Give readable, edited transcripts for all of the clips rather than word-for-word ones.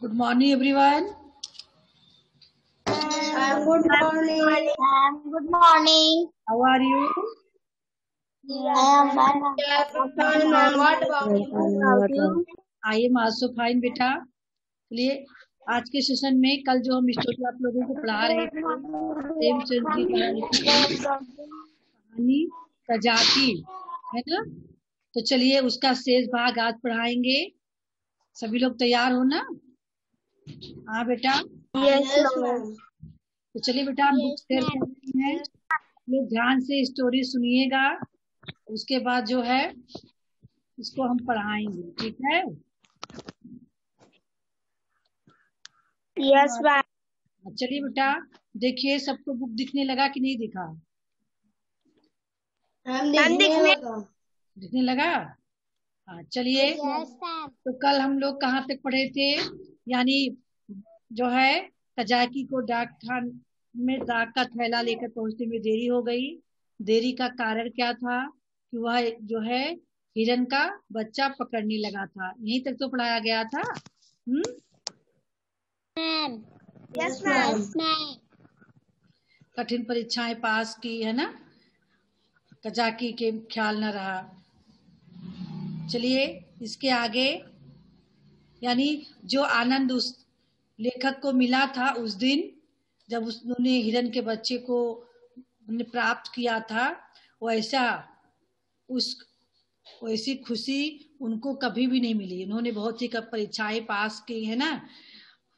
Good morning, everyone. Good morning. Good morning. How are you? I am fine. Ma'am. What about you? I am also fine, बेटा. चलिए आज के session में कल जो हम स्टोरी आप लोगों को पढ़ा रहे थे प्रेमचंद जी द्वारा लिखी गई कहानी कजाकी, है ना? तो चलिए उसका शेष भाग आज पढ़ाएंगे. सभी लोग तैयार हो ना? हाँ बेटा. Yes, ma'am. तो चलिए बेटा हम बुक शेयर कर रहे हैं. लोग ध्यान से स्टोरी सुनिएगा. उसके बाद जो है इसको हम पढ़ाएंगे. ठीक है? Yes, ma'am. चलिए बेटा देखिए सबको बुक दिखने लगा कि नहीं दिखा? दिखने लगा. हाँ चलिए. तो कल हम लोग कहाँ तक पढ़े थे? यानी जो है कजाकी को डाक खान में डाक का थैला लेकर पहुंचने में देरी हो गई. देरी का कारण क्या था? कि वह जो है हिरन का बच्चा पकड़ने लगा था. यहीं तक तो पढ़ाया गया था. Yes, ma'am. कठिन परीक्षाएं पास की, है ना? कजाकी के ख्याल न रहा. चलिए इसके आगे यानी जो आनंद उस लेखक को मिला था उस दिन जब उन्होंने हिरन के बच्चे को प्राप्त किया था, वैसा उस वैसी खुशी उनको कभी भी नहीं मिली. उन्होंने बहुत सी परीक्षाएं पास की, है ना?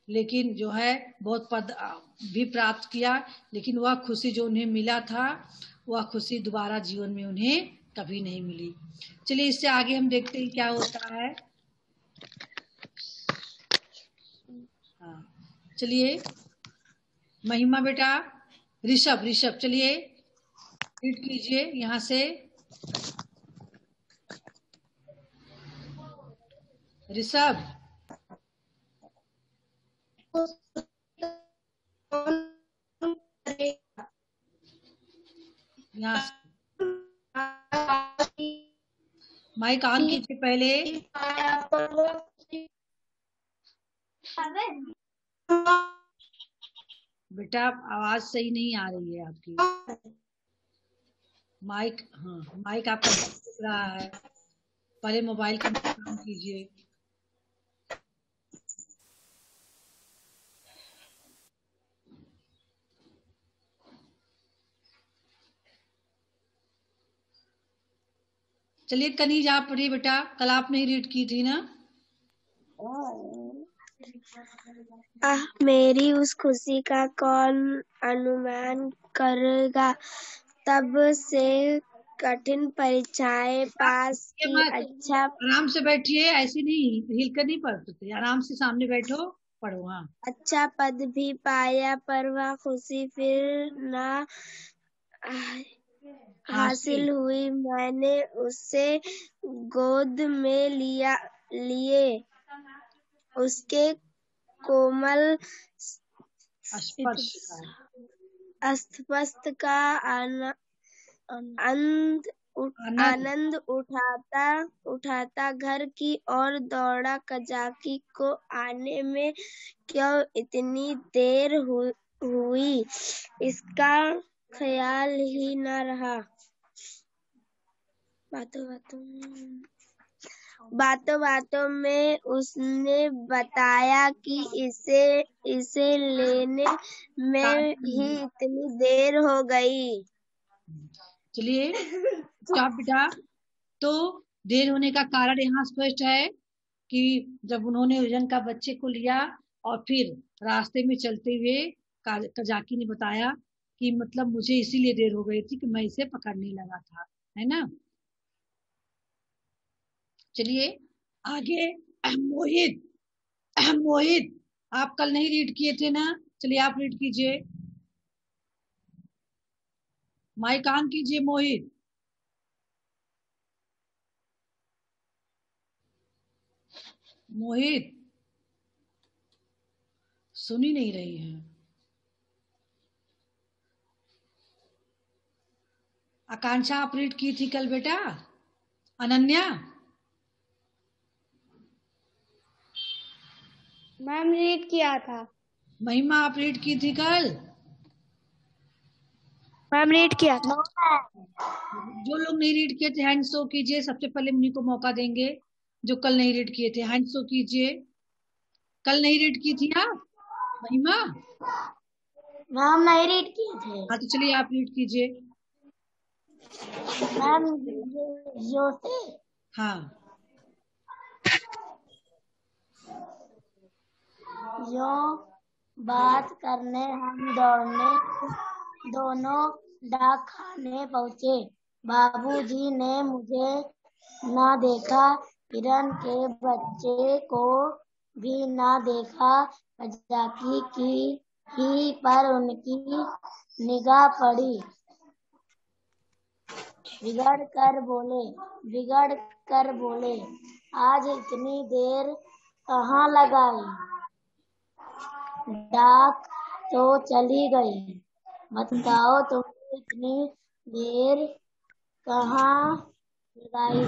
लेकिन जो है बहुत पद भी प्राप्त किया, लेकिन वह खुशी जो उन्हें मिला था वह खुशी दोबारा जीवन में उन्हें कभी नहीं मिली. चलिए इससे आगे हम देखते हैं क्या होता है. हाँ चलिए महिमा बेटा. ऋषभ चलिए रीड कीजिए यहाँ से. ऋषभ यहाँ से माइक ऑन कीजिए पहले. बेटा आवाज सही नहीं आ रही है आपकी. माइक, हाँ माइक आपका दिख रहा है. पहले मोबाइल का काम कीजिए. चलिए कनीज आप पढ़िए बेटा. कल आपने ही रीड की थी ना? मेरी उस खुशी का कौन अनुमान करेगा. तब से कठिन परीक्षाएं पास की. अच्छा आराम से बैठिए, ऐसे नहीं हिलकर नहीं पढ़ सकते. आराम से सामने बैठो पढ़ो. हाँ अच्छा पद भी पाया पर वह खुशी फिर न हासिल हुई. मैंने उसे गोद में लिए उसके कोमल स्पर्श का आनंद उठाता घर की ओर दौड़ा. कजाकी को आने में क्यों इतनी देर हुई इसका ख्याल ही न रहा. बातों में उसने बताया कि इसे लेने में ही इतनी देर हो गई. चलिए स्टॉप बेटा. तो देर होने का कारण यहाँ स्पष्ट है कि जब उन्होंने हिरन का बच्चे को लिया और फिर रास्ते में चलते हुए कजाकी ने बताया कि मतलब मुझे इसीलिए देर हो गई थी कि मैं इसे पकड़ने लगा था, है ना? चलिए आगे. मोहित आप कल नहीं रीड किए थे ना? चलिए आप रीड कीजिए. माइक ऑन कीजिए मोहित. मोहित सुन ही नहीं रही है. आकांक्षा आप रीड की थी कल बेटा. अनन्या मैम रीड किया था। महिमा आप रीड की थी कल? मैम रीड किया था। जो लोग नहीं रीड किए थे हैंड शो कीजिए, सबसे पहले मुन्नी को मौका देंगे। जो कल नहीं रीड किए थे हैंड शो कीजिए। कल नहीं रीड की थी आप महिमा? मैम नहीं रीड किए थे। हाँ तो चलिए आप रीड कीजिए। मैम जो थे हाँ जो बात करने हम दौड़ने दोनों डाक खाने पहुँचे। बाबूजी ने मुझे ना देखा, हिरन के बच्चे को भी ना देखा। कजाकी की ही पर उनकी निगाह पड़ी। बिगड़ कर बोले, आज इतनी देर कहाँ लगाई? डाक तो चली गई, बताओ तुमने इतनी देर कहाँ लगाई?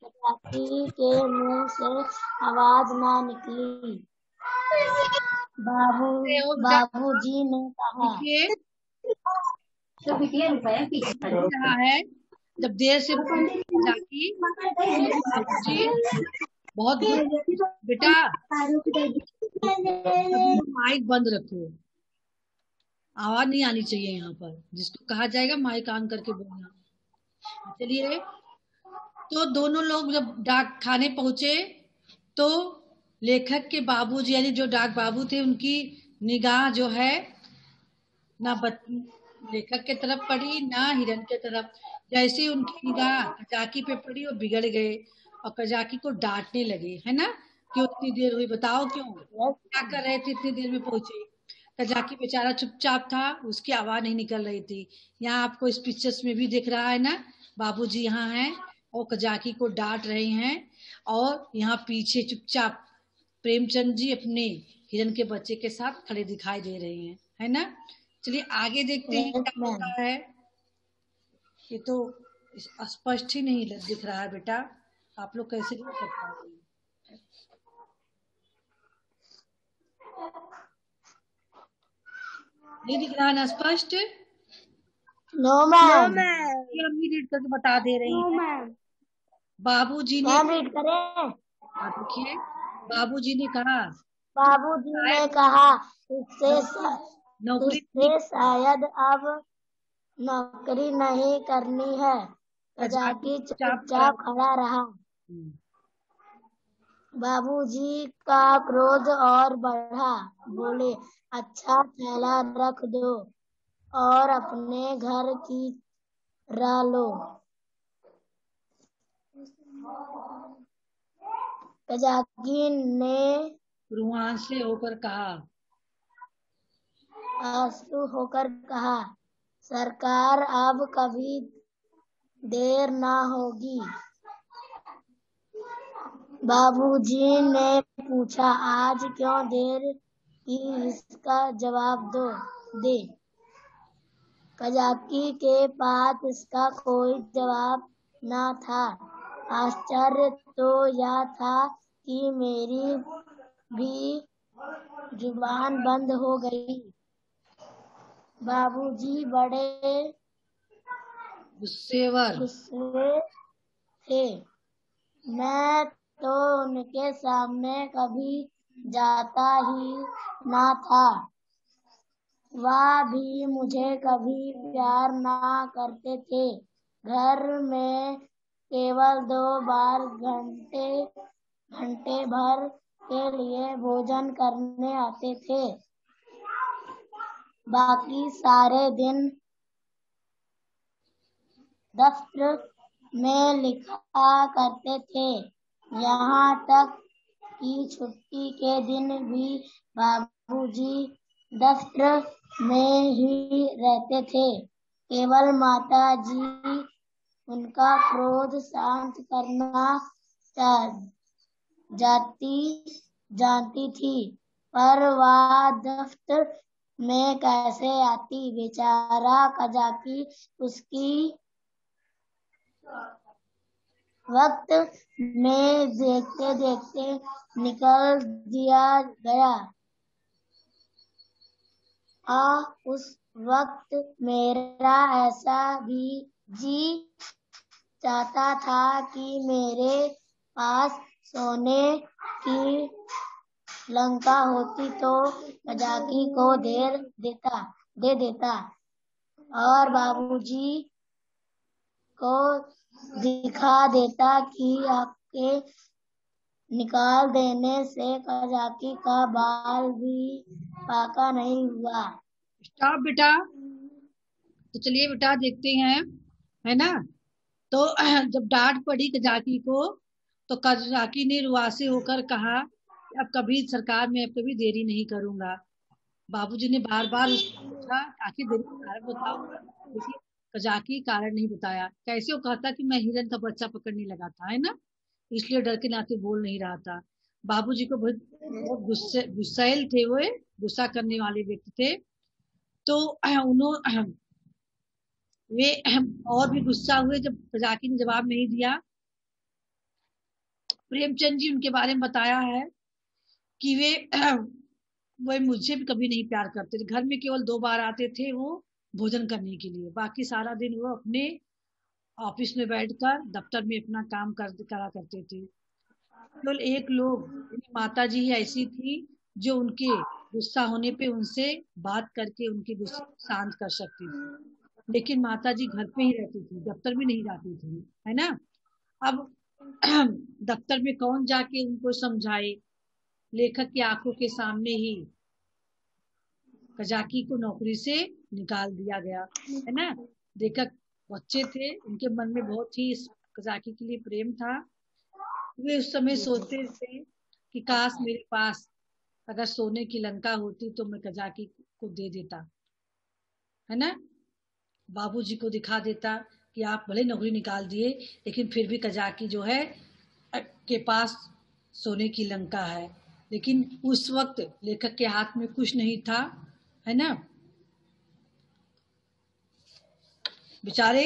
कजाकी के मुंह से आवाज ना निकली। बाबूजी ने कहा, देखिए रहा है जब देर से जाकी बाबूजी बहुत बेटा माइक बंद रखो, आवाज नहीं आनी चाहिए यहाँ पर। जिसको कहा जाएगा माइक ऑन करके बोलना। चलिए, तो दोनों लोग जब डाक खाने पहुंचे तो लेखक के बाबूजी यानी जो डाक बाबू थे उनकी निगाह जो है ना लेखक के तरफ पड़ी ना हिरन के तरफ। जैसे ही उनकी निगाह कजाकी पे पड़ी वो बिगड़ गए और कजाकी को डांटने लगे, है ना? क्यों इतनी देर हुई, बताओ क्यों, क्या कर रहे थे इतनी देर में पहुंचे? कजाकी बेचारा चुपचाप था, उसकी आवाज नहीं निकल रही थी। यहाँ आपको इस पिक्चर्स में भी दिख रहा है ना, बाबूजी यहाँ हैं और कजाकी को डांट रहे हैं। और यहाँ पीछे चुपचाप प्रेमचंद जी अपने हिरन के बच्चे के साथ खड़े दिखाई दे रहे हैं, है ना? चलिए आगे देखते हैं क्या होता है। ये तो स्पष्ट ही नहीं दिख रहा है बेटा, आप लोग कैसे देख सकते हैं? नहीं दिख रहा है ना स्पष्ट? No ma'am. ये अम्मी रीड करके बता दे रही है। बाबूजी ने मैम रीड करें? देखिए बाबूजी ने कहा, बाबूजी ने कहा, नौकरी इससे शायद अब नौकरी नहीं करनी है। कजाकी चुपचाप खड़ा रहा। बाबूजी का क्रोध और बढ़ा। बोले, अच्छा थैला रख दो और अपने घर की राह लो। कजाकी ने रुआंसे होकर कहा, आंसू होकर कहा, सरकार अब कभी देर ना होगी। बाबूजी ने पूछा, आज क्यों देर की, इसका जवाब दे। कजाकी के पास इसका कोई जवाब न था। आश्चर्य तो यह था कि मेरी भी जुबान बंद हो गई। बाबूजी बड़े गुस्से थे। मैं तो उनके सामने कभी जाता ही ना था। वह भी मुझे कभी प्यार ना करते थे। घर में केवल 2 बार घंटे भर के लिए भोजन करने आते थे। बाकी सारे दिन दफ्तर में लिखा करते थे। यहाँ तक कि छुट्टी के दिन भी बाबूजी दफ्तर में ही रहते थे। केवल माता जी उनका क्रोध शांत करना जानती थी, पर वह दफ्तर में कैसे आती? बेचारा कजाकी उसकी वक्त में देखते देखते निकल दिया गया। उस वक्त मेरा ऐसा भी जी चाहता था कि मेरे पास सोने की लंका होती तो कजाकी को दे देता और बाबूजी को दिखा देता कि आपके निकाल देने से कजाकी का बाल भी पाका नहीं हुआ। स्टॉप बेटा। तो चलिए बेटा देखते हैं, है ना। तो जब डांट पड़ी कजाकी को तो कजाकी ने रुआसे होकर कहा, अब कभी सरकार में अब कभी देरी नहीं करूंगा। बाबूजी ने बार बार उसको पूछा आखिर देरी का कारण बताओ, लेकिन कजाकी कारण नहीं बताया। कैसे वो कहता कि मैं हिरन का बच्चा पकड़ने लगा था, है ना, इसलिए डर के नाते बोल नहीं रहा था। बाबूजी को बहुत बहुत गुस्सैल थे, वो गुस्सा करने वाले व्यक्ति थे। तो उन्होंने वे और भी गुस्सा हुए जब कजाकी ने जवाब नहीं दिया। प्रेमचंद जी उनके बारे में बताया है कि वे मुझे भी कभी नहीं प्यार करते थे। घर में केवल 2 बार आते थे वो भोजन करने के लिए, बाकी सारा दिन वो अपने ऑफिस में बैठकर दफ्तर में अपना काम करा करते थे। केवल एक लोग माता जी ही ऐसी थी जो उनके गुस्सा होने पे उनसे बात करके उनके गुस्से को शांत कर सकती थी। लेकिन माता जी घर पे ही रहती थी, दफ्तर में नहीं जाती थी, है ना। अब दफ्तर में कौन जाके उनको समझाए। लेखक की आंखों के सामने ही कजाकी को नौकरी से निकाल दिया गया, है ना। लेखक बच्चे थे, उनके मन में बहुत ही इस कजाकी के लिए प्रेम था। वे उस समय सोचते थे कि काश मेरे पास अगर सोने की लंका होती तो मैं कजाकी को दे देता, है ना, बाबूजी को दिखा देता कि आप भले नौकरी निकाल दिए लेकिन फिर भी कजाकी जो है के पास सोने की लंका है। लेकिन उस वक्त लेखक के हाथ में कुछ नहीं था, है ना। बेचारे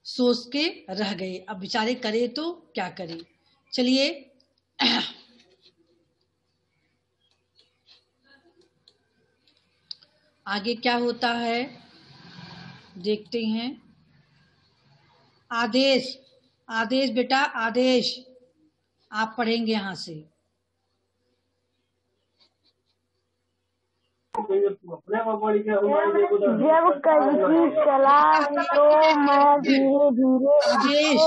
सोच के रह गए। अब बेचारे करे तो क्या करे। चलिए आगे क्या होता है देखते हैं। आदेश, आदेश बेटा, आदेश आप पढ़ेंगे यहां से। जब कजकी चला तो मैं धीरे धीरे आदेश,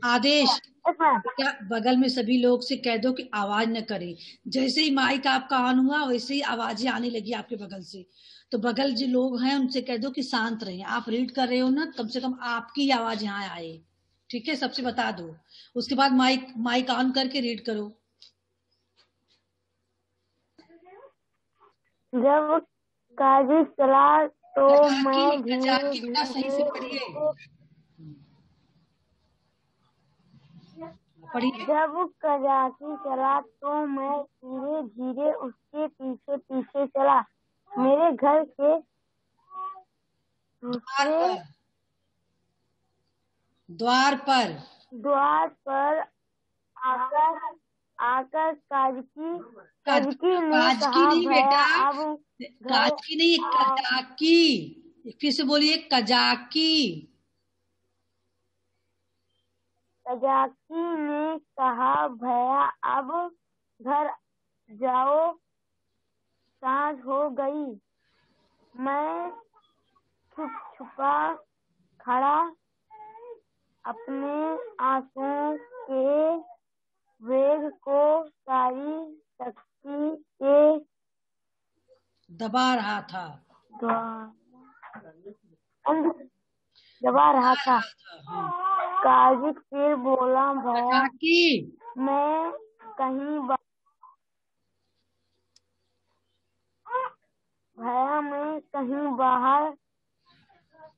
आदेश उसके बगल में सभी लोग से कह दो कि आवाज न करे। जैसे ही माइक आपका ऑन हुआ वैसे ही आवाजें आने लगी आपके बगल से। तो बगल जो लोग हैं उनसे कह दो कि शांत रहें। आप रीड कर रहे हो ना, कम से कम आपकी आवाज यहाँ आए, ठीक है, सबसे बता दो। उसके बाद माइक माइक ऑन करके रीड करो। जब काजी चला तो मैं धीरे कजाकी बेटा सही से धीरे पढ़िए। जब कजाकी चला तो मैं धीरे धीरे उसके पीछे पीछे चला। मेरे घर के द्वार पर आकर काजकी ने काजकी कहा, नहीं भैया बेटा, अब काजकी नहीं, कजाकी। फिर से बोलिए, कजाकी। कजाकी ने कहा, भैया अब घर जाओ, सांझ हो गई। मैं छुप छुपा खड़ा अपने आंसुओं के वेग को सारी शक्ति से दबा रहा था। काजी फिर बोला, भैया कजाकी, मैं कहीं बाहर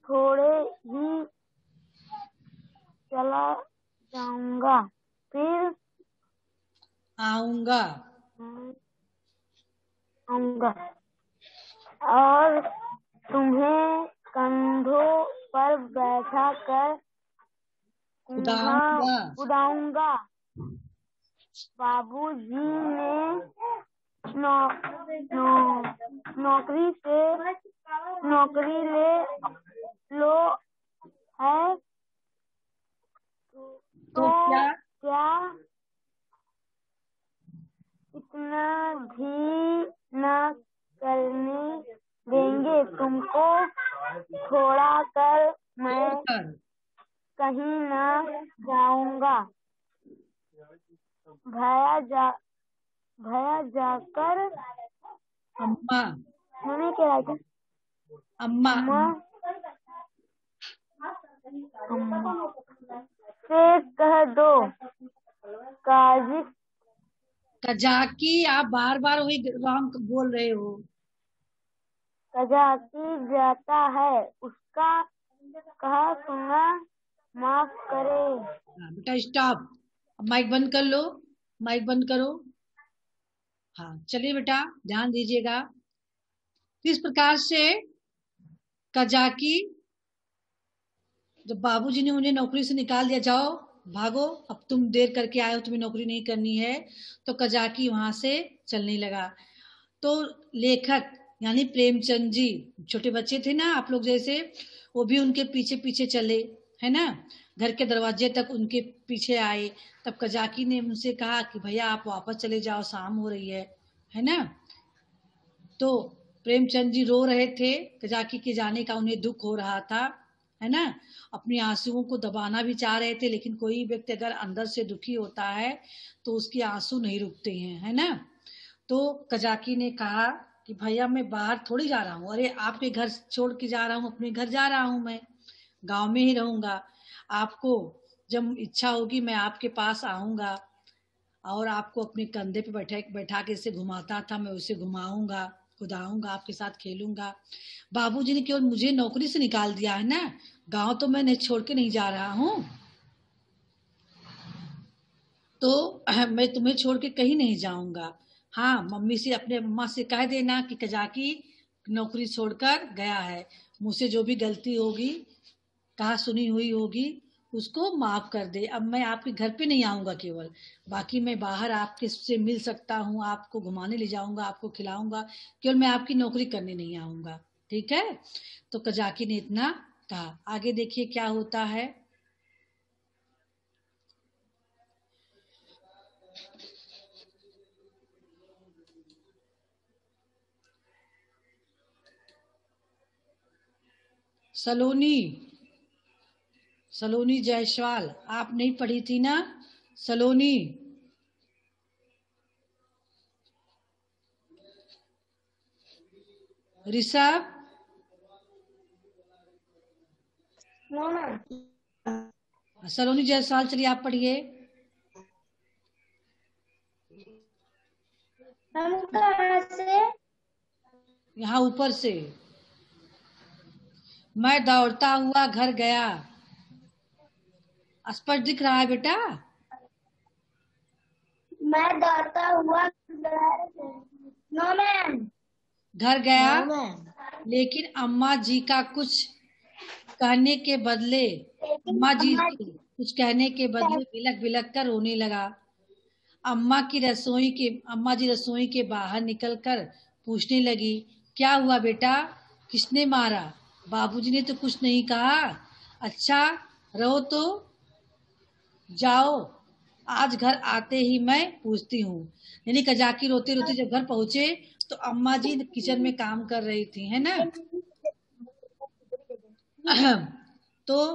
थोड़े ही चला जाऊंगा, फिर आऊंगा और तुम्हें कंधों पर बैठा कर उड़ाऊंगा। उड़ाऊंगा। बाबूजी ने नौकरी ले लो है तो क्या इतना भी न करने देंगे तुमको, छोड़ा कर मैं कहीं न जाऊंगा। भैया जाकर अम्मा मम्मी क्या था? अम्मा से कह दो कजाकी, आप बार बार वही रॉन्ग बोल रहे हो। कजाकी जाता है, उसका कहा सुना माफ करे। बेटा स्टॉप, माइक बंद कर लो, माइक बंद करो। हाँ चलिए बेटा ध्यान दीजिएगा। इस प्रकार से कजाकी, जब बाबूजी ने उन्हें नौकरी से निकाल दिया, जाओ भागो अब तुम देर करके आए हो, तुम्हें नौकरी नहीं करनी है, तो कजाकी वहां से चलने लगा। तो लेखक यानी प्रेमचंद जी, छोटे बच्चे थे ना आप लोग जैसे, वो भी उनके पीछे पीछे चले, है ना, घर के दरवाजे तक उनके पीछे आए। तब कजाकी ने उनसे कहा कि भैया आप वापस चले जाओ, शाम हो रही है ना। तो प्रेमचंद जी रो रहे थे, कजाकी के जाने का उन्हें दुख हो रहा था, है ना। अपनी आंसुओं को दबाना भी चाह रहे थे, लेकिन कोई व्यक्ति अगर अंदर से दुखी होता है तो उसके आंसू नहीं रुकते हैं, है ना। तो कजाकी ने कहा कि भैया मैं बाहर थोड़ी जा रहा हूँ, अरे आपके घर छोड़ के जा रहा हूँ, अपने घर जा रहा हूँ, मैं गांव में ही रहूंगा। आपको जब इच्छा होगी मैं आपके पास आऊंगा और आपको अपने कंधे पे बैठा के इसे घुमाता था, मैं उसे घुमाऊंगा, खुदाऊंगा, आपके साथ खेलूंगा। बाबूजी ने केवल मुझे नौकरी से निकाल दिया है ना, गांव तो मैं छोड़ के नहीं जा रहा हूँ, तो मैं तुम्हें छोड़ के कहीं नहीं जाऊंगा। हाँ मम्मी से, अपने मम्मा से कह देना कि कजाकी नौकरी छोड़कर गया है, मुझसे जो भी गलती होगी, कहा सुनी हुई होगी, उसको माफ कर दे। अब मैं आपके घर पे नहीं आऊंगा केवल, बाकी मैं बाहर आपके से मिल सकता हूँ, आपको घुमाने ले जाऊंगा, आपको खिलाऊंगा, केवल मैं आपकी नौकरी करने नहीं आऊंगा, ठीक है। तो कजाकी ने इतना कहा। आगे देखिए क्या होता है। सलोनी सलोनी जायसवाल, आप नहीं पढ़ी थी ना सलोनी? ऋषभ, सलोनी जायसवाल, चलिए आप पढ़िए। यहाँ ऊपर से। मैं दौड़ता हुआ घर गया, स्पष्ट दिख रहा है बेटा? मैं दौड़ता हुआ घर गया, लेकिन अम्मा जी का कुछ कहने के बदले कुछ कहने के बदले बिलक बिलक कर रोने लगा। अम्मा जी रसोई के बाहर निकलकर पूछने लगी, क्या हुआ बेटा, किसने मारा? बाबूजी ने तो कुछ नहीं कहा। अच्छा रहो तो जाओ, आज घर आते ही मैं पूछती हूँ। यानी कजाकी रोते रोते जब घर पहुंचे तो अम्मा जी किचन में काम कर रही थी, है ना। तो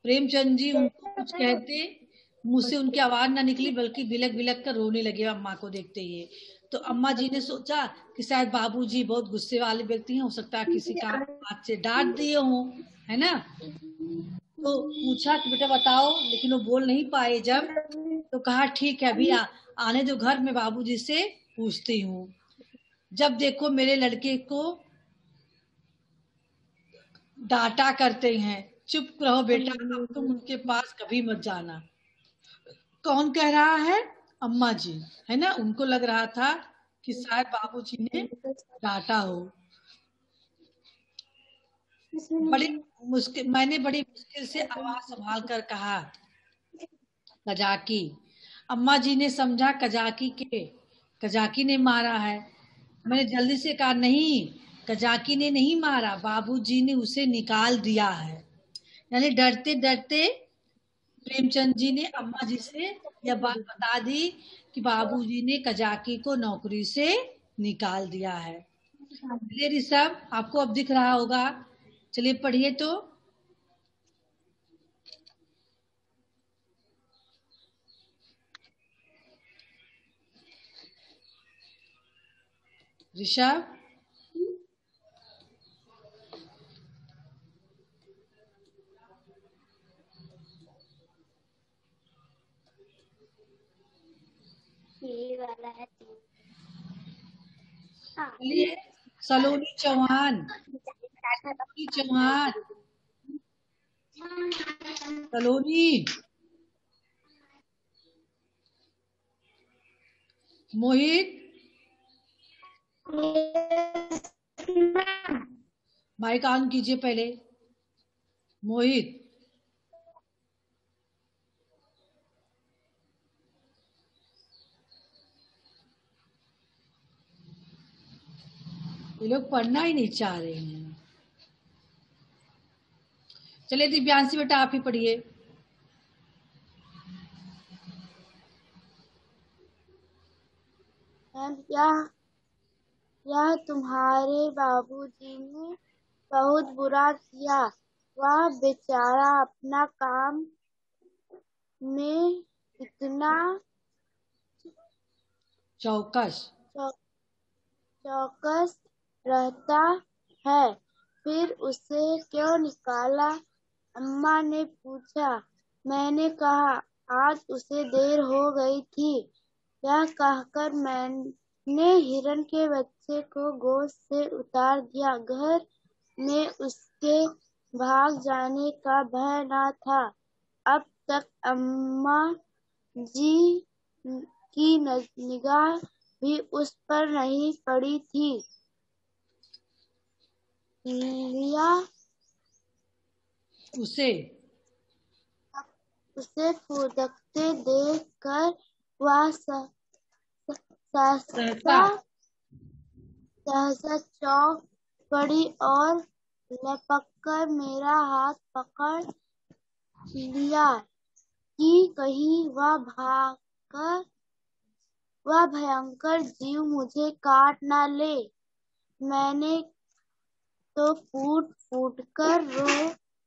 प्रेमचंद जी उनको कुछ कहते, मुंह से उनकी आवाज ना निकली, बल्कि बिलक बिलक कर रोने लगे अम्मा को देखते ही। तो अम्मा जी ने सोचा कि शायद बाबूजी बहुत गुस्से वाले व्यक्ति हैं, हो सकता है किसी काम बात से डांट दिए हों, है ना। तो पूछा कि बेटा बताओ, लेकिन वो बोल नहीं पाए। जब तो कहा ठीक है अभी आने दो घर, में बाबूजी से पूछती हूँ। जब देखो मेरे लड़के को डांटा करते हैं, चुप रहो बेटा, अब तुम उनके पास कभी मत जाना। कौन कह रहा है? अम्मा जी, है ना। उनको लग रहा था कि शायद बाबूजी ने डांटा हो। मैंने बड़ी मुश्किल से आवाज संभाल कर कहा, कजाकी। अम्मा जी ने समझा कजाकी ने मारा है। मैंने जल्दी से कहा, नहीं, कजाकी ने नहीं मारा, बाबूजी ने उसे निकाल दिया है। यानी डरते डरते प्रेमचंद जी ने अम्मा जी से यह बात बता दी कि बाबूजी ने कजाकी को नौकरी से निकाल दिया है। चलिए ऋषभ, आपको अब दिख रहा होगा, चलिए पढ़िए तो। ऋषभ, यही वाला है। चलिए, सलोनी चौहान, सलोनी चौहान, सलोनी, मोहित, माइक ऑन कीजिए पहले। मोहित, ये लोग पढ़ना ही नहीं चाह रहे हैं। चलिए दिव्यांशी बेटा, आप ही पढ़िए। यह तुम्हारे बाबूजी ने बहुत बुरा किया। वह बेचारा अपना काम में इतना चौकस चौकस रहता है, फिर उसे क्यों निकाला? अम्मा ने पूछा। मैंने कहा, आज उसे देर हो गई थी। यह कहकर मैंने हिरन के बच्चे को गोद से उतार दिया। घर में उसके भाग जाने का भय न था। अब तक अम्मा जी की निगाह भी उस पर नहीं पड़ी थी। लिया उसे फुदकते देख कर वह सहसा सहसा चौंक पड़ी और लपककर मेरा हाथ पकड़ लिया कि कहीं वह भयंकर जीव मुझे काट न ले। मैंने तो फूट फूट कर रो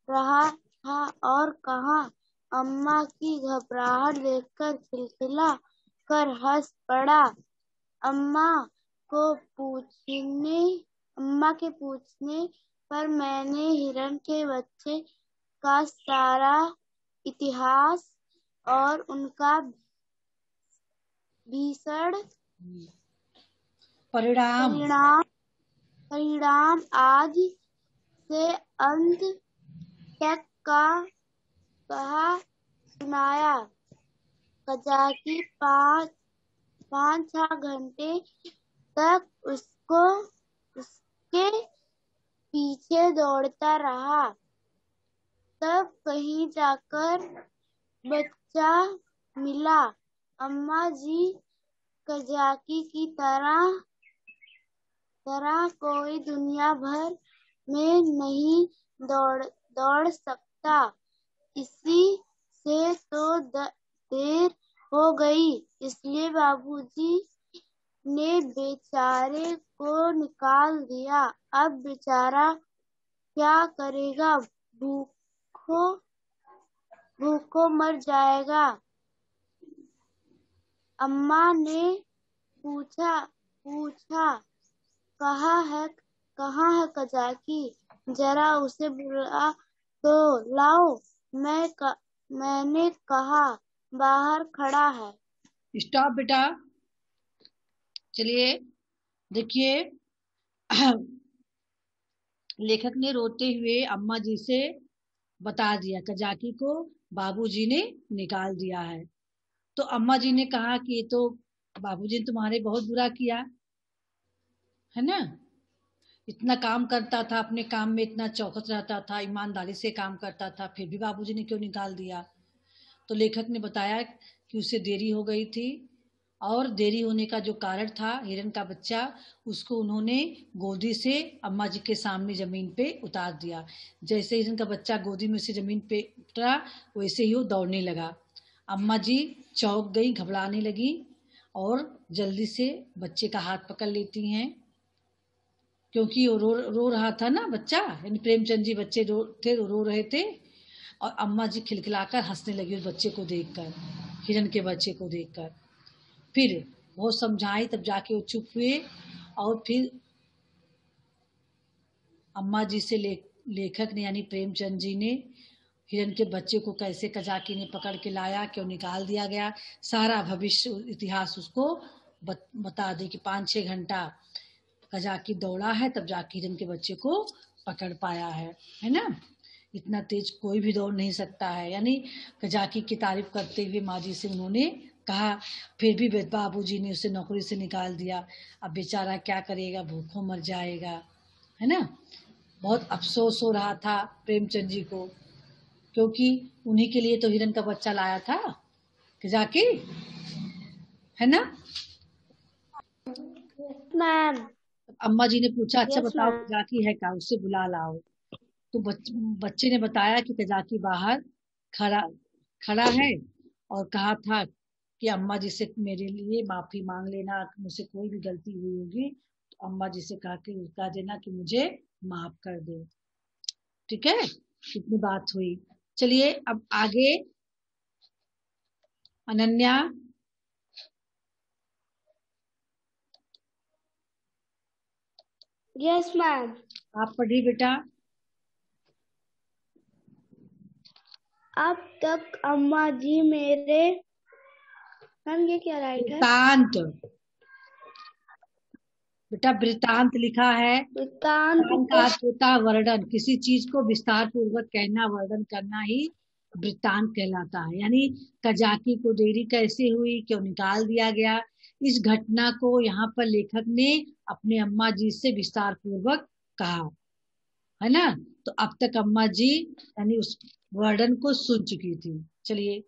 रहा था और कहा, अम्मा की घबराहट देखकर खिलखिला कर हंस पड़ा। अम्मा के पूछने पर मैंने हिरन के बच्चे का सारा इतिहास और उनका भीषण परिणाम आज से अंत तक का कहा सुनाया। कजाकी 5-6 घंटे तक उसके पीछे दौड़ता रहा। तब कहीं जाकर बच्चा मिला। अम्मा जी कजाकी की तरह कोई दुनिया भर में नहीं दौड़ सकता। इसी से तो देर हो गई, इसलिए बाबूजी ने बेचारे को निकाल दिया। अब बेचारा क्या करेगा? भूखों मर जाएगा। अम्मा ने पूछा, कहाँ है कजाकी? जरा उसे बुला तो लाओ। मैंने कहा, बाहर खड़ा है। स्टॉप बेटा। चलिए देखिए, लेखक ने रोते हुए अम्मा जी से बता दिया, कजाकी को बाबूजी ने निकाल दिया है। तो अम्मा जी ने कहा कि ये तो बाबूजी ने तुम्हारे बहुत बुरा किया है ना। इतना काम करता था, अपने काम में इतना चौकस रहता था, ईमानदारी से काम करता था, फिर भी बाबूजी ने क्यों निकाल दिया? तो लेखक ने बताया कि उसे देरी हो गई थी, और देरी होने का जो कारण था, हिरन का बच्चा, उसको उन्होंने गोदी से अम्मा जी के सामने जमीन पे उतार दिया। जैसे हिरन का बच्चा गोदी में से जमीन पे उतरा, वैसे ही वो दौड़ने लगा। अम्मा जी चौंक गई, घबराने लगी, और जल्दी से बच्चे का हाथ पकड़ लेती हैं, क्योंकि वो रो रहा था ना बच्चा, यानी प्रेमचंद जी बच्चे रो रहे थे। और अम्मा जी खिलखिलाकर हंसने लगी उस बच्चे को देखकर, हिरन के बच्चे को देखकर। फिर बहुत समझाई, तब जाके वो चुप हुए। और फिर अम्मा जी से लेखक ने यानी प्रेमचंद जी ने हिरन के बच्चे को कैसे कजाकी ने पकड़ के लाया, क्यों निकाल दिया गया, सारा भविष्य इतिहास उसको बता दे कि 5-6 घंटा कजाकी दौड़ा है, तब जाके हिरन के बच्चे को पकड़ पाया है ना। इतना तेज कोई भी दौड़ नहीं सकता है। यानी कजाकी की तारीफ करते हुए माँ जी से उन्होंने कहा, फिर भी बाबूजी ने उसे नौकरी से निकाल दिया, अब बेचारा क्या करेगा, भूखों मर जाएगा, है ना। बहुत अफसोस हो रहा था प्रेमचंद जी को, क्योंकि उन्हीं के लिए तो हिरन का बच्चा लाया था कजाकी, है ना। मैम। अम्मा जी ने पूछा, अच्छा यस बताओ मैम। कजाकी है क्या, उससे बुला लाओ। तो बच्चे ने बताया कि कजाकी बाहर खड़ा खड़ा है, और कहा था कि अम्मा जी से मेरे लिए माफी मांग लेना, मुझसे कोई भी गलती हुई होगी तो अम्मा जी से कह देना कि मुझे माफ कर दे। ठीक है, इतनी बात हुई। चलिए अब आगे अनन्या। Yes ma'am. आप पढ़िए बेटा। अब तक अम्मा जी मेरे, मैम ये क्या राइट है? वृतांत बेटा, वृतांत लिखा है। वृत्तांत वृतांत का अर्थ होता है वर्णन, किसी चीज को विस्तार पूर्वक कहना, वर्णन करना ही वृत्तांत कहलाता है। यानी कजाकी को देरी कैसे हुई, क्यों निकाल दिया गया, इस घटना को यहाँ पर लेखक ने अपने अम्मा जी से विस्तार पूर्वक कहा, है ना। तो अब तक अम्मा जी यानी उस वर्णन को सुन चुकी थी। चलिए,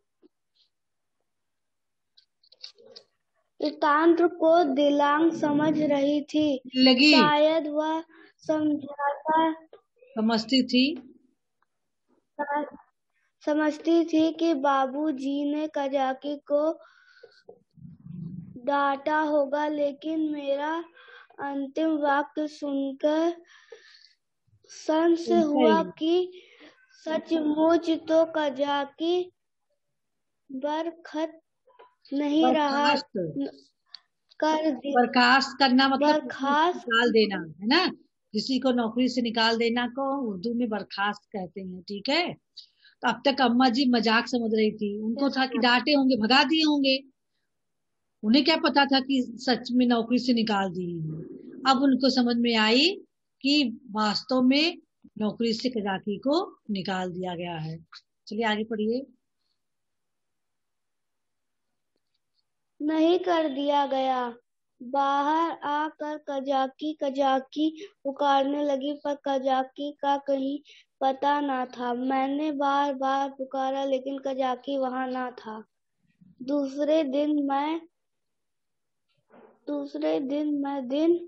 वृत्तांत को दिलांग समझ रही थी, लगी शायद वह समझती थी समझती थी कि बाबूजी ने कजाकी को डांटा होगा, लेकिन मेरा अंतिम वाक्य सुनकर संशय हुआ कि सचमुच तो कजाकी बरखत नहीं रहा बर्खास्त करना मतलब बर्खास्त निकाल देना, है ना। किसी को नौकरी से निकाल देना को उर्दू में बर्खास्त कहते हैं। ठीक है, तो अब तक अम्मा जी मजाक समझ रही थी, उनको था कि डांटे होंगे, भगा दिए होंगे, उन्हें क्या पता था कि सच में नौकरी से निकाल दी है। अब उनको समझ में आई कि वास्तव में नौकरी से कजाकी को निकाल दिया गया है। चलिए आगे पढ़िए। नहीं कर दिया गया। बाहर आकर कजाकी कजाकी पुकारने लगी, पर कजाकी का कहीं पता ना था। मैंने बार बार पुकारा, लेकिन कजाकी वहां ना था। दूसरे दिन मैं दिन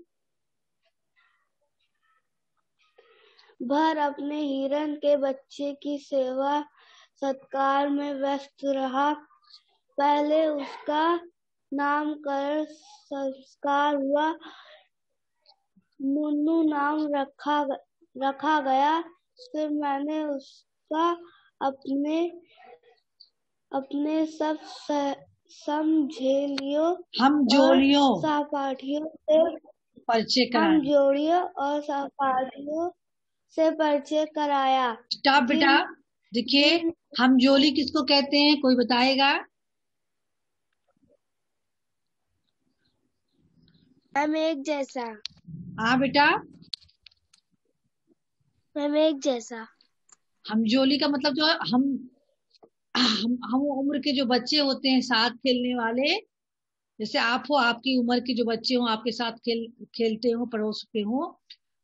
भर अपने हिरन के बच्चे की सेवा सत्कार में व्यस्त रहा। पहले उसका नामकरण संस्कार हुआ, मुन्नू नाम रखा गया। फिर मैंने उसका अपने सब समझेलियों हम सहपाठियों से परिचय हम कराया। जोड़ियों और सहपाठियों से परिचय कराया। स्टॉप बेटा, देखिए, हम जोली किसको कहते हैं, कोई बताएगा? मैम एक जैसा। हाँ बेटा, मैम एक जैसा। हमजोली का मतलब जो है, हम उम्र के जो बच्चे होते हैं साथ खेलने वाले, जैसे आप हो, आपकी उम्र के जो बच्चे हो आपके साथ खेलते हो, पड़ोस के हो,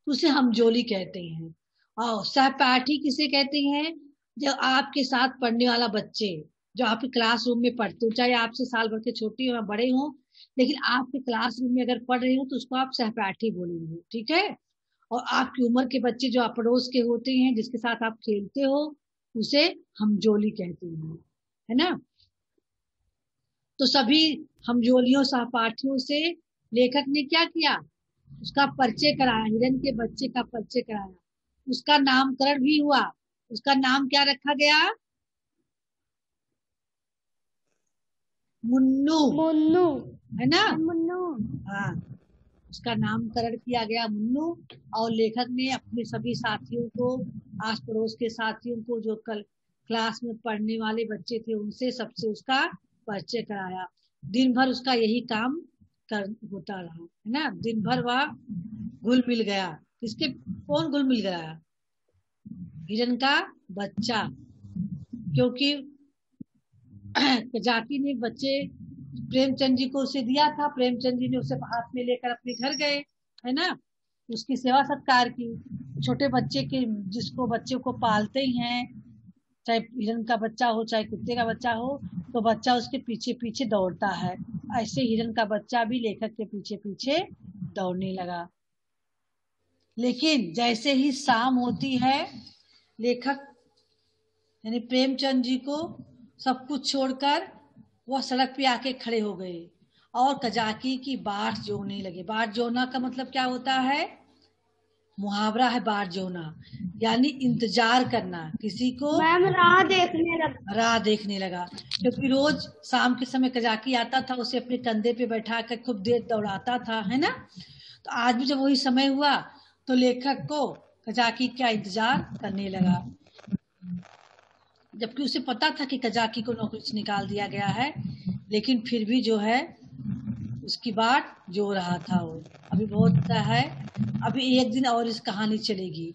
उसे हमजोली कहते हैं। और सहपाठी किसे कहते हैं? जो आपके साथ पढ़ने वाला बच्चे, जो आपके क्लासरूम में पढ़ते हो, चाहे आपसे साल भर के छोटे हो या बड़े हो, लेकिन आपके क्लासरूम में अगर पढ़ रहे हो तो उसको आप सहपाठी बोलेंगे, ठीक है। और आपकी उम्र के बच्चे जो आप पड़ोस के होते हैं, जिसके साथ आप खेलते हो, उसे हमजोली कहते हैं, है ना। तो सभी हमजोलियों सहपाठियों से लेखक ने क्या किया? उसका परिचय कराया, हिरन के बच्चे का परिचय कराया, उसका नामकरण भी हुआ। उसका नाम क्या रखा गया? मुन्नू। मुन्नू। है ना। मुन्नू। हाँ, उसका नामकरण किया गया मुन्नू। और लेखक ने अपने सभी साथियों को, आस पड़ोस के साथियों को, जो कल क्लास में पढ़ने वाले बच्चे थे, उनसे सबसे उसका परिचय कराया। दिन भर उसका यही काम होता रहा, है ना। दिन भर वह घुल मिल गया। किसके? कौन घुल मिल गया? हिरन का बच्चा। क्योंकि जाति ने बच्चे प्रेमचंद जी को उसे दिया था, प्रेमचंद जी ने उसे हाथ में लेकर अपने घर गए, है ना। उसकी सेवा सत्कार की। छोटे बच्चे के, जिसको बच्चे को पालते ही हैं, चाहे हिरन का बच्चा हो चाहे कुत्ते का बच्चा हो, तो बच्चा उसके पीछे पीछे दौड़ता है। ऐसे हिरन का बच्चा भी लेखक के पीछे पीछे दौड़ने लगा। लेकिन जैसे ही शाम होती है, लेखक यानी प्रेमचंद जी को सब कुछ छोड़कर वह सड़क पे आके खड़े हो गए और कजाकी की बाट जोड़ने लगे। बाट जोड़ना का मतलब क्या होता है? मुहावरा है बाट जोड़ना, यानी इंतजार करना किसी को। मैम राह देखने लगा। राह देखने लगा, क्योंकि रोज शाम के समय कजाकी आता था, उसे अपने कंधे पे बैठा कर खूब देर दौड़ाता था, है ना। तो आज भी जब वही समय हुआ तो लेखक को कजाकी का इंतजार करने लगा, जबकि उसे पता था कि कजाकी को नौकरी से निकाल दिया गया है, लेकिन फिर भी जो है उसकी बाट जो रहा था वो। अभी बहुत है, अभी एक दिन और इस कहानी चलेगी।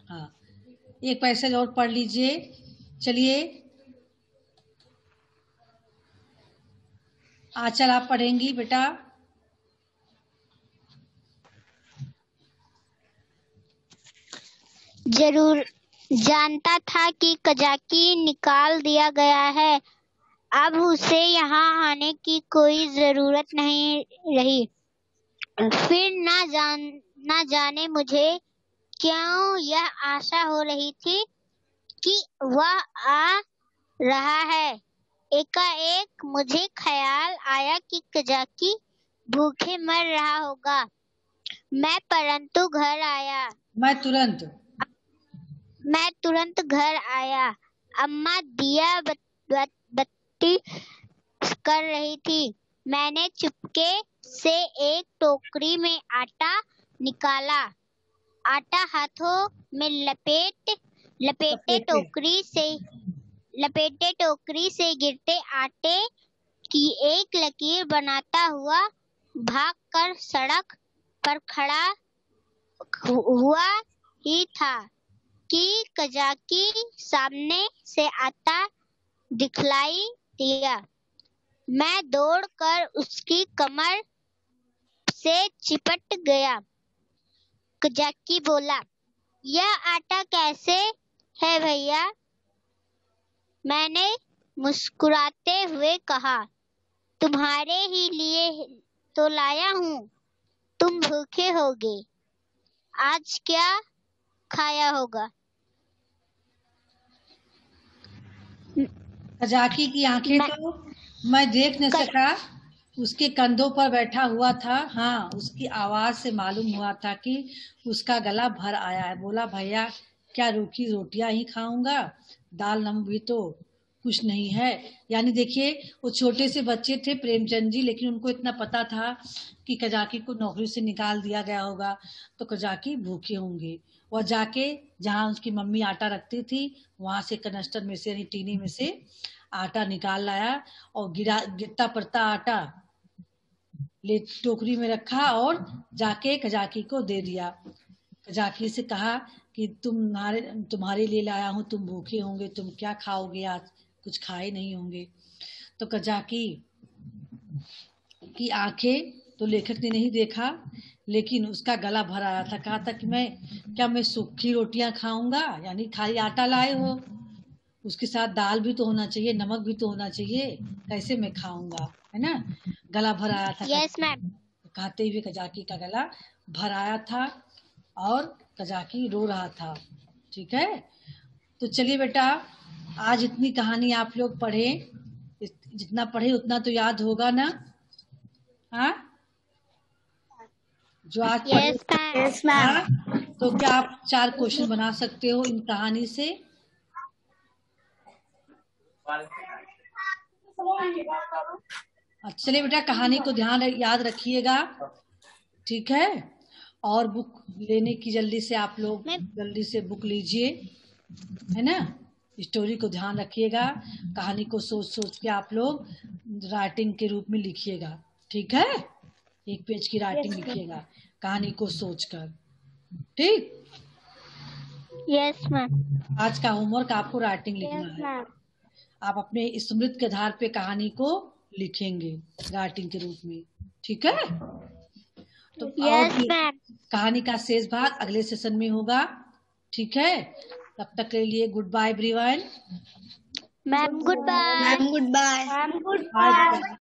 हाँ, एक पैसेज और पढ़ लीजिए। चलिए आंचल आप पढ़ेंगी बेटा। जरूर जानता था कि कजाकी निकाल दिया गया है, अब उसे यहाँ आने की कोई जरूरत नहीं रही। फिर ना जाने मुझे क्यों यह आशा हो रही थी कि वह आ रहा है। एकाएक मुझे ख्याल आया कि कजाकी भूखे मर रहा होगा। मैं तुरंत घर आया। अम्मा दिया बत्ती कर रही थी। मैंने चुपके से एक टोकरी में आटा निकाला। आटा हाथों में लपेटे टोकरी से गिरते आटे की एक लकीर बनाता हुआ भागकर सड़क पर खड़ा हुआ ही था कि कजाकी सामने से आता दिखलाई दिया। मैं दौड़कर उसकी कमर से चिपट गया। कजाकी बोला, यह आटा कैसे है भैया? मैंने मुस्कुराते हुए कहा, तुम्हारे ही लिए तो लाया हूँ। तुम भूखे होगे, आज क्या खाया होगा? कजाकी की आंखें तो मैं देख न सका, उसके कंधों पर बैठा हुआ था। हाँ, उसकी आवाज से मालूम हुआ था कि उसका गला भर आया है। बोला, भैया क्या रूखी रोटियां ही खाऊंगा, दाल नमक भी तो कुछ नहीं है। यानी देखिए, वो छोटे से बच्चे थे प्रेमचंद जी, लेकिन उनको इतना पता था कि कजाकी को नौकरी से निकाल दिया गया होगा, तो कजाकी भूखे होंगे। वह जाके जहाँ उसकी मम्मी आटा रखती थी, वहां से कनस्टर में से यानी टीनी में से आटा निकाल लाया और गिरता पड़ता आटा ले टोकरी में रखा और जाके कजाकी को दे दिया। कजाकी से कहा कि तुम्हारे लिए लाया हूँ, तुम भूखे होंगे, तुम क्या खाओगे, आज कुछ खाए नहीं होंगे। तो कजाकी की आंखें तो लेखक ने नहीं देखा, लेकिन उसका गला भर आया था। कहा था कि मैं सूखी रोटियां खाऊंगा, यानी खाली आटा लाए हो, उसके साथ दाल भी तो होना चाहिए, नमक भी तो होना चाहिए, कैसे मैं खाऊंगा, है ना। गला भर आया था। Yes ma'am. कहते हुए कजाकी का गला भर आया था और कजाकी रो रहा था। ठीक है, तो चलिए बेटा, आज इतनी कहानी आप लोग पढ़े, जितना पढ़े उतना तो याद होगा ना। हाँ, जो आज पढ़े। Yes ma'am. हाँ, तो क्या आप 4 क्वेश्चन बना सकते हो इन कहानी से? चलिए बेटा, कहानी को याद रखिएगा, ठीक है। और बुक लेने की जल्दी से आप लोग जल्दी से बुक लीजिए, है ना। स्टोरी को ध्यान रखिएगा, कहानी को सोच सोच के आप लोग राइटिंग के रूप में लिखिएगा, ठीक है। 1 पेज की राइटिंग लिखिएगा कहानी को सोचकर, ठीक। Yes ma'am. आज का होमवर्क आपको राइटिंग लिखना है। आप अपने स्मृति के आधार पे कहानी को लिखेंगे राइटिंग के रूप में, ठीक है। तो यस मैम। कहानी का शेष भाग अगले सेशन में होगा, ठीक है। तब तक के लिए goodbye everyone. Ma'am goodbye. Ma'am good bye.